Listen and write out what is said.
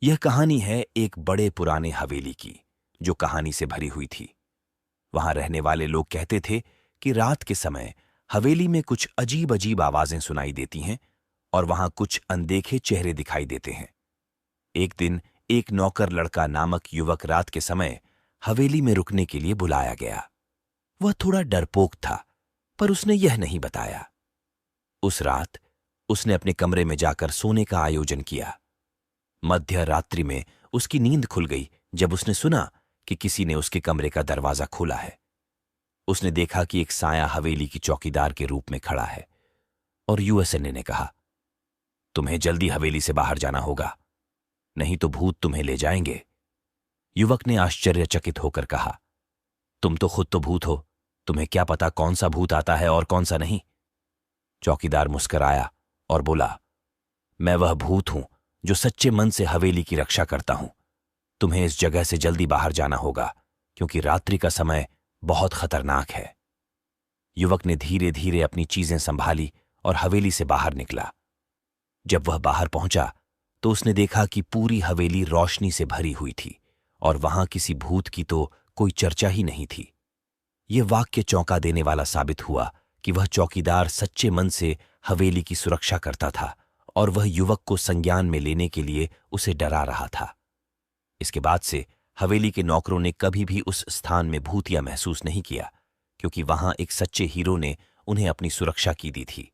यह कहानी है एक बड़े पुराने हवेली की, जो कहानी से भरी हुई थी। वहां रहने वाले लोग कहते थे कि रात के समय हवेली में कुछ अजीब अजीब आवाजें सुनाई देती हैं और वहां कुछ अनदेखे चेहरे दिखाई देते हैं। एक दिन एक नौकर लड़का नामक युवक रात के समय हवेली में रुकने के लिए बुलाया गया। वह थोड़ा डरपोक था, पर उसने यह नहीं बताया। उस रात उसने अपने कमरे में जाकर सोने का आयोजन किया। मध्य रात्रि में उसकी नींद खुल गई जब उसने सुना कि किसी ने उसके कमरे का दरवाजा खोला है। उसने देखा कि एक साया हवेली की चौकीदार के रूप में खड़ा है और यूएसएनए ने कहा, तुम्हें जल्दी हवेली से बाहर जाना होगा, नहीं तो भूत तुम्हें ले जाएंगे। युवक ने आश्चर्यचकित होकर कहा, तुम तो खुद तो भूत हो, तुम्हें क्या पता कौन सा भूत आता है और कौन सा नहीं। चौकीदार मुस्कराया और बोला, मैं वह भूत हूं जो सच्चे मन से हवेली की रक्षा करता हूं। तुम्हें इस जगह से जल्दी बाहर जाना होगा, क्योंकि रात्रि का समय बहुत खतरनाक है। युवक ने धीरे धीरे अपनी चीजें संभाली और हवेली से बाहर निकला। जब वह बाहर पहुंचा तो उसने देखा कि पूरी हवेली रोशनी से भरी हुई थी और वहां किसी भूत की तो कोई चर्चा ही नहीं थी। यह वाक्य चौंका देने वाला साबित हुआ कि वह चौकीदार सच्चे मन से हवेली की सुरक्षा करता था और वह युवक को संज्ञान में लेने के लिए उसे डरा रहा था। इसके बाद से हवेली के नौकरों ने कभी भी उस स्थान में भूतिया महसूस नहीं किया, क्योंकि वहां एक सच्चे हीरो ने उन्हें अपनी सुरक्षा की दी थी।